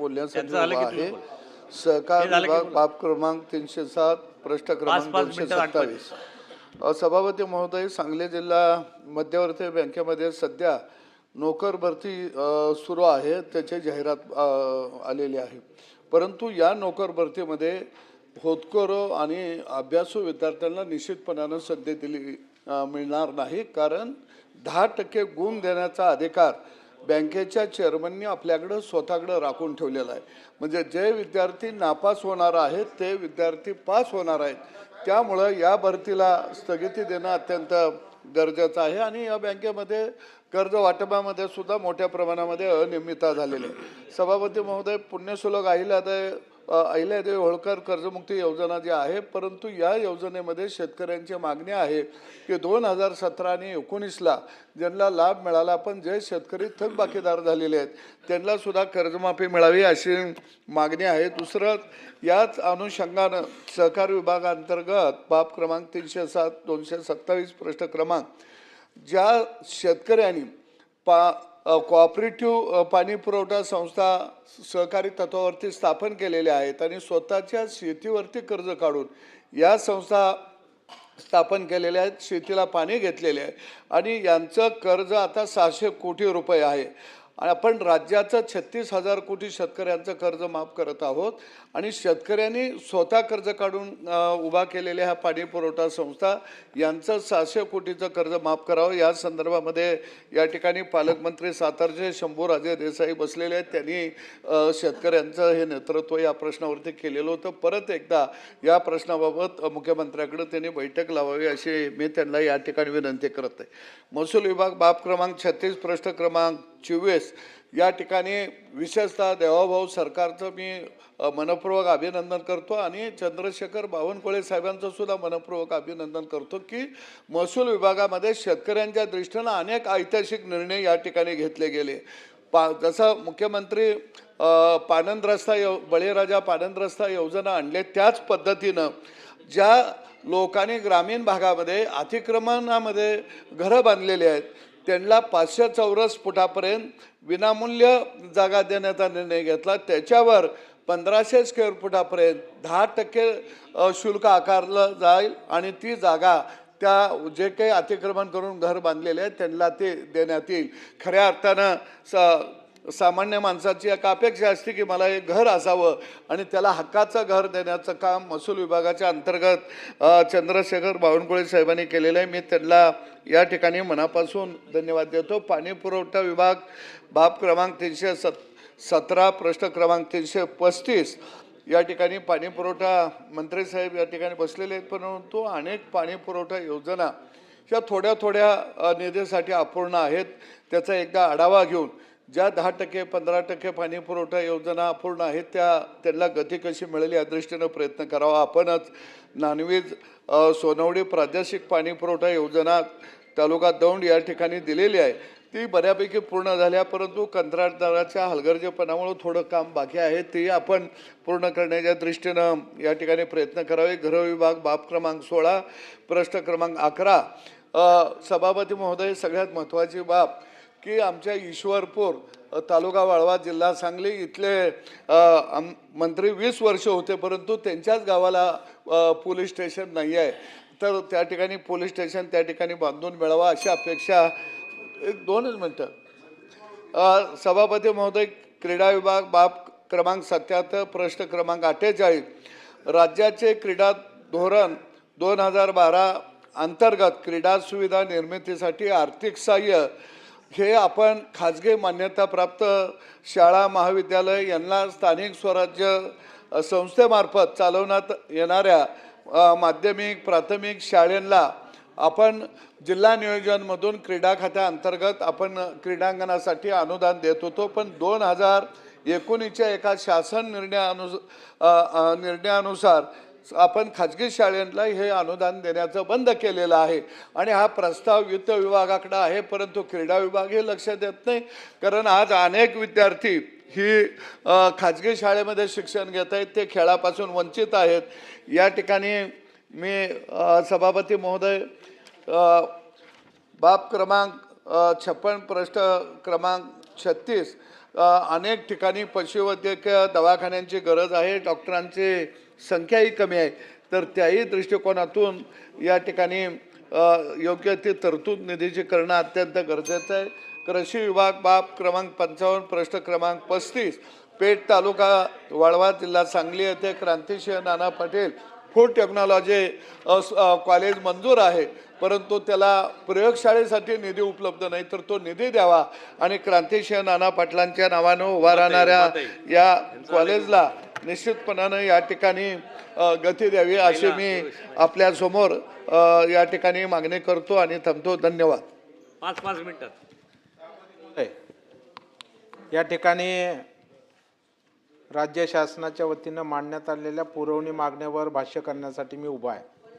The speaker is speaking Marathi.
बोलण्यासाठी झालं उभा की तुम्ही आहे। बोला. सहकार हे झालं की विभाग बोला. बाब क्रमांक 307 प्रश्न क्रमांक 5 मिनिटं दाखवा. 227। सभापती महोदय, सांगली जिल्हा मध्यवर्ती बँकेमध्ये सध्या नोकर भरती सुरू आहे, त्याची जाहिरात आलेली आहे। परंतु या नोकर भरतीमध्ये होतकरू आणि अभ्यासू विद्यार्थ्यांना निश्चितपणाने संधी मिळणार नाही, कारण 10% गुण देण्याचा अधिकार बँकेच्या चेअरमननी आपल्याकडे स्वतःकडे राखून ठेवलेला आहे। म्हणजे जे विद्यार्थी नापास होणार आहेत ते विद्यार्थी पास होणार आहेत। त्यामुळे या भरतीला स्थगिती देणं अत्यंत गरजेचं आहे। आणि या बँकेमध्ये कर्ज वाटपामध्ये सुद्धा मोठ्या प्रमाणामध्ये अनियमितता झालेली आहे। सभापती महोदय, पुण्यश्लोक अहिल्यादेवी होळकर कर्जमुक्ती योजना जी आहे, परंतु या योजनेमध्ये शेतकऱ्यांची मागणी आहे की 2017 आणि 19ला ज्यांना लाभ मिळाला, पण जे शेतकरी थकबाकीदार झालेले आहेत त्यांना सुद्धा कर्जमाफी मिळावी अशी मागणी आहे। दुसरं, याच अनुषंगानं सहकार विभागांतर्गत बाब क्रमांक 307 227 प्रश्न क्रमांक ज्या शेतकऱ्यांनी कोऑपरेटिव्ह पाणी पुरवठा संस्था सहकारी तत्वावरती स्थापन केलेल्या आहेत आणि स्वतःच्या शेतीवरती कर्ज काढून या संस्था स्थापन केलेल्या आहेत, शेतीला पाणी घेतलेले आहे आणि यांचं कर्ज आता 600 कोटी रुपये आहे। आणि आपण राज्याचं 36,000 कोटी शेतकऱ्यांचं कर्ज माफ करत आहोत आणि शेतकऱ्यांनी स्वतः कर्ज काढून उभा केलेल्या ह्या पाणी पुरवठा संस्था यांचं 600 कोटीचं कर्ज माफ करावं। या संदर्भामध्ये या ठिकाणी पालकमंत्री सातारचे शंभूराजे देसाई बसलेले आहेत। त्यांनी शेतकऱ्यांचं हे नेतृत्व या प्रश्नावरती केलेलं होतं। परत एकदा या प्रश्नाबाबत मुख्यमंत्र्याकडे त्यांनी बैठक लावावी अशी मी त्यांना या ठिकाणी विनंती करत आहे। महसूल विभाग बाब क्रमांक 36 प्रश्न क्रमांक 24 या ठिकाणी विशेषतः देवाभाऊ सरकारचं मी मनपूर्वक अभिनंदन करतो आणि चंद्रशेखर बावनकुळे साहेबांचं सुद्धा मनपूर्वक अभिनंदन करतो की महसूल विभागामध्ये शेतकऱ्यांच्या दृष्टीनं अनेक ऐतिहासिक निर्णय या ठिकाणी घेतले गेले। जसं मुख्यमंत्री बळीराजा पानंद रस्ता योजना आणले, त्याच पद्धतीनं ज्या लोकांनी ग्रामीण भागामध्ये अतिक्रमणामध्ये घरं बांधलेली आहेत त्यांना 500 चौरस फुटापर्यंत विनामूल्य जागा देण्याचा निर्णय घेतला। त्याच्यावर 1500 स्क्वेअर फुटापर्यंत 10% शुल्क आकारलं जाईल आणि ती जागा त्या जे काही अतिक्रमण करून घर बांधलेले आहेत त्यांना ते देण्यात येईल। खऱ्या अर्थानं सामान्य माणसाची एक अपेक्षा असते की मला एक घर असावं आणि त्याला हक्काचं घर देण्याचं काम महसूल विभागाच्या अंतर्गत चंद्रशेखर बावनकुळे साहेबांनी केलेलं आहे। मी त्यांना या ठिकाणी मनापासून धन्यवाद देतो। पाणी पुरवठा विभाग बाब क्रमांक 317 प्रश्न क्रमांक 335 या ठिकाणी पाणी पुरवठा मंत्री साहेब या ठिकाणी बसलेले आहेत, परंतु अनेक पाणी पुरवठा योजना ह्या थोड्या निधीसाठी अपूर्ण आहेत। त्याचा एकदा आढावा घेऊन ज्या 10% 15% पाणी पुरवठा योजना अपूर्ण आहेत त्यांना गती कशी मिळेल या दृष्टीनं प्रयत्न करावा। आपणच नानवीज सोनवडी प्रादेशिक पाणी पुरवठा योजना तालुका दौंड या ठिकाणी दिलेली आहे, ती बऱ्यापैकी पूर्ण झाल्या, परंतु कंत्राटदाराच्या हलगर्जीपणामुळे थोडं काम बाकी आहे, ते आपण पूर्ण करण्याच्या दृष्टीनं या ठिकाणी प्रयत्न करावे। गृहविभाग बाब क्रमांक 16 प्रश्न क्रमांक 11 सभापती महोदय, सगळ्यात महत्त्वाची बाब की आमच्या ईश्वरपूर तालुका वाळवा जिल्हा सांगली इथले मंत्री 20 वर्ष होते, परंतु त्यांच्याच गावाला पोलीस स्टेशन नाही आहे, तर त्या ठिकाणी पोलीस स्टेशन त्या ठिकाणी बांधून मिळावा अशी अपेक्षा। एक 2 मिनटं सभापती महोदय, क्रीडा विभाग बाब क्रमांक 77 प्रश्न क्रमांक 48 राज्याचे क्रीडा धोरण 2012 अंतर्गत क्रीडा सुविधा निर्मितीसाठी आर्थिक सहाय्य हे आपण खाजगी मान्यताप्राप्त शाळा महाविद्यालय यांना स्थानिक स्वराज्य संस्थेमार्फत चालवण्यात येणाऱ्या माध्यमिक प्राथमिक शाळांना आपण जिल्हा नियोजनमधून क्रीडा खात्याअंतर्गत आपण क्रीडांगणासाठी अनुदान देत होतो, पण 2019च्या एका शासन निर्णयानुसार आपण खाजगी शाळांना हे अनुदान देण्याचं बंद केलेलं आहे आणि हा प्रस्ताव वित्त विभागाकडे आहे, परंतु क्रीडा विभाग हे लक्ष देत नाही, कारण आज अनेक विद्यार्थी ही खाजगी शाळेमध्ये शिक्षण घेत आहेत, ते खेळापासून वंचित आहेत। या ठिकाणी मी सभापती महोदय बाब क्रमांक 56 प्रश्न क्रमांक 36 अनेक ठिकाणी पशुवैद्यकीय दवाखान्यांची गरज आहे, डॉक्टरांची संख्याही कमी आहे. तर त्याही दृष्टिकोनातून या ठिकाणी योग्य ती तरतूद निधीची करणं अत्यंत गरजेचं आहे. कृषी विभाग बाब क्रमांक 55 प्रश्न क्रमांक 35 पेठ तालुका वाळवा जिल्हा सांगली येथे Krantisinh Nana Patil food technology college मंजूर आहे, परंतु त्याला प्रयोगशाळेसाठी निधी उपलब्ध नाही. तर तो निधी द्यावा आणि क्रांतिसिंह नाना पाटलांच्या नावानं उभा राहणाऱ्या या कॉलेजला निश्चितपणानं या ठिकाणी गती द्यावी अशी मी आपल्यासमोर या ठिकाणी मागणी करतो आणि थांबतो. धन्यवाद. 5 मिनिटात. या ठिकाणी राज्य शासनाच्या वतीनं मांडण्यात आलेल्या पुरवणी मागण्यावर भाष्य करण्यासाठी मी उभा आहे.